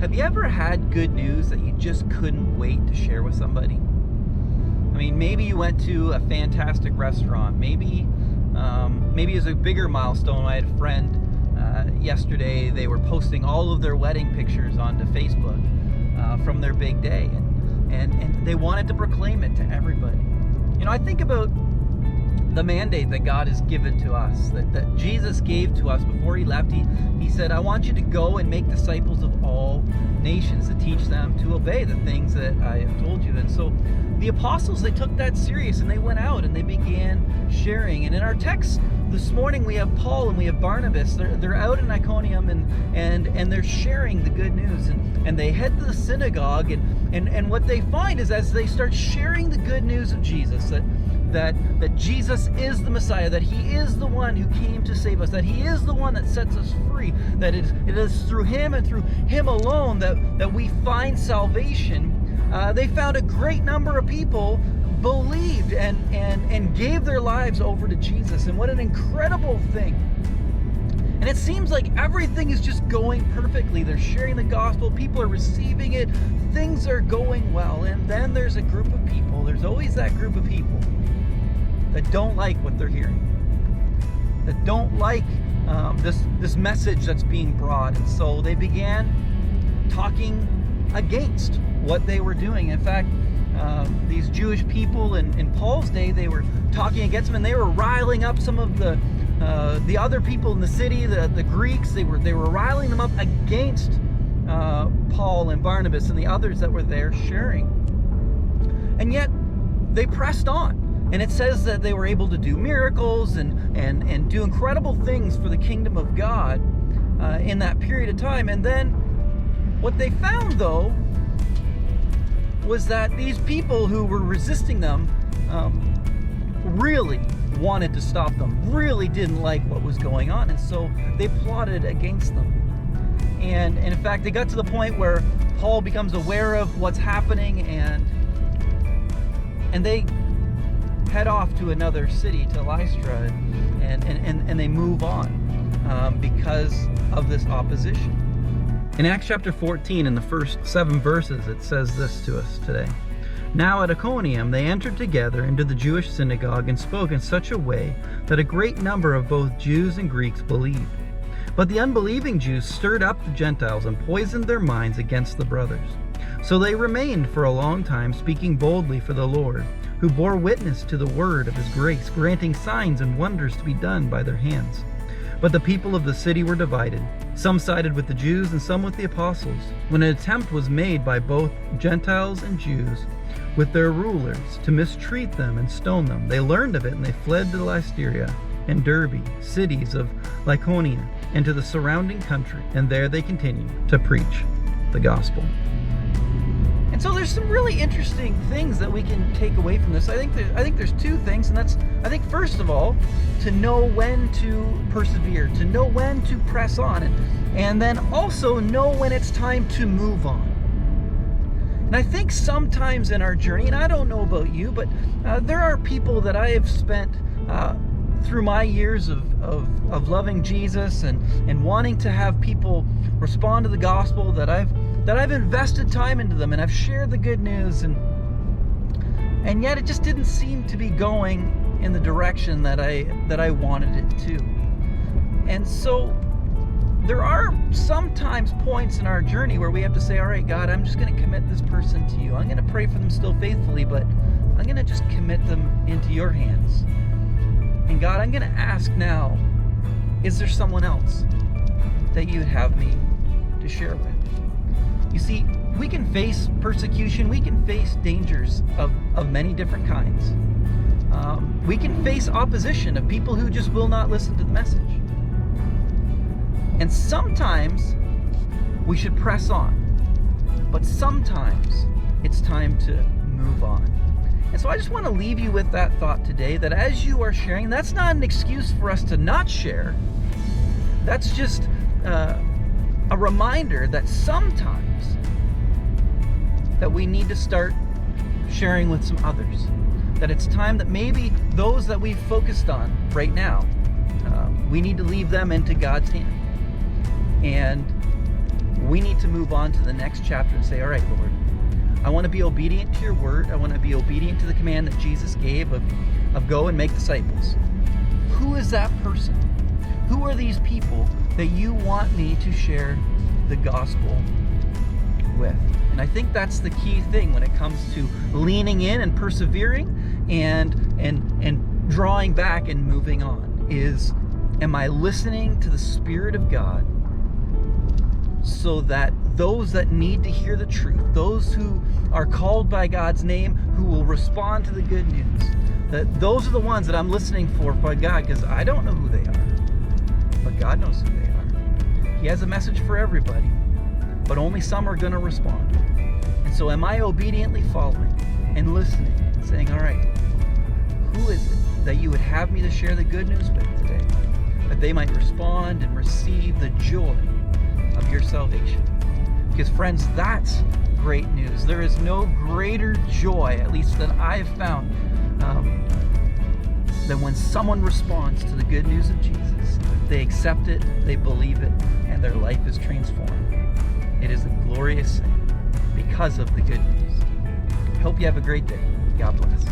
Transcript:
Have you ever had good news that you just couldn't wait to share with somebody? I mean, maybe you went to a fantastic restaurant. Maybe it was a bigger milestone. I had a friend yesterday. They were posting all of their wedding pictures onto Facebook from their big day, and they wanted to proclaim it to everybody. You know, I think about the mandate that God has given to us, that Jesus gave to us before he left. He said, I want you to go and make disciples of all nations, to teach them to obey the things that I have told you. And so the apostles, they took that serious, and they went out and they began sharing. And in our text this morning, we have Paul and we have Barnabas. They're out in Iconium and they're sharing the good news. And they head to the synagogue, and what they find is, as they start sharing the good news of Jesus, that Jesus is the Messiah, that he is the one who came to save us, that he is the one that sets us free, that it is through him and through him alone that we find salvation. They found a great number of people believed and gave their lives over to Jesus. And what an incredible thing. And it seems like everything is just going perfectly. They're sharing the gospel, people are receiving it, things are going well. And then there's a group of people, there's always that group of people that don't like what they're hearing, that don't like this message that's being brought. And so they began talking against what they were doing. In fact, these Jewish people in Paul's day, they were talking against them, and they were riling up some of the other people in the city, the Greeks. They were riling them up against Paul and Barnabas and the others that were there sharing. And yet they pressed on. And it says that they were able to do miracles and do incredible things for the kingdom of God in that period of time. And then what they found, though, was that these people who were resisting them really wanted to stop them, really didn't like what was going on. And so they plotted against them. And in fact, they got to the point where Paul becomes aware of what's happening, and they head off to another city, to Lystra, and they move on because of this opposition. In Acts chapter 14, in the first 7 verses, it says this to us today. Now at Iconium they entered together into the Jewish synagogue and spoke in such a way that a great number of both Jews and Greeks believed. But the unbelieving Jews stirred up the Gentiles and poisoned their minds against the brothers. So they remained for a long time, speaking boldly for the Lord, who bore witness to the word of his grace, granting signs and wonders to be done by their hands. But the people of the city were divided. Some sided with the Jews and some with the apostles. When an attempt was made by both Gentiles and Jews with their rulers to mistreat them and stone them, they learned of it, and they fled to Lystra and Derbe, cities of Lycaonia, and to the surrounding country, and there they continued to preach the gospel. And so there's some really interesting things that we can take away from this. I think there's 2 things, and that's, I think, first of all, to know when to persevere, to know when to press on, and then also know when it's time to move on. And I think sometimes in our journey, and I don't know about you, but there are people that I have spent through my years of loving Jesus and wanting to have people respond to the gospel, that I've invested time into them, and I've shared the good news, and yet it just didn't seem to be going in the direction that I wanted it to. And so there are sometimes points in our journey where we have to say, all right, God, I'm just going to commit this person to you. I'm going to pray for them still faithfully, but I'm going to just commit them into your hands. And God, I'm going to ask now, is there someone else that you'd have me to share with? You see, we can face persecution, we can face dangers of many different kinds. We can face opposition of people who just will not listen to the message. And sometimes we should press on, but sometimes it's time to move on. And so I just want to leave you with that thought today, that as you are sharing, that's not an excuse for us to not share. That's just a reminder that sometimes that we need to start sharing with some others. That it's time that maybe those that we've focused on right now, we need to leave them into God's hand. And we need to move on to the next chapter and say, all right, Lord, I want to be obedient to your word. I want to be obedient to the command that Jesus gave of go and make disciples. Who is that person? Who are these people that you want me to share the gospel with? And I think that's the key thing when it comes to leaning in and persevering and drawing back and moving on is, am I listening to the Spirit of God so that those that need to hear the truth, those who are called by God's name, who will respond to the good news, that those are the ones that I'm listening for by God, because I don't know who they are, but God knows who they are. He has a message for everybody, but only some are going to respond. And so am I obediently following and listening and saying, all right, who is it that you would have me to share the good news with today, that they might respond and receive the joy of your salvation? Because friends, that's great news. There is no greater joy, at least that I've found, than when someone responds to the good news of Jesus. They accept it, they believe it, and their life is transformed. It is a glorious thing because of the good news. Hope you have a great day. God bless.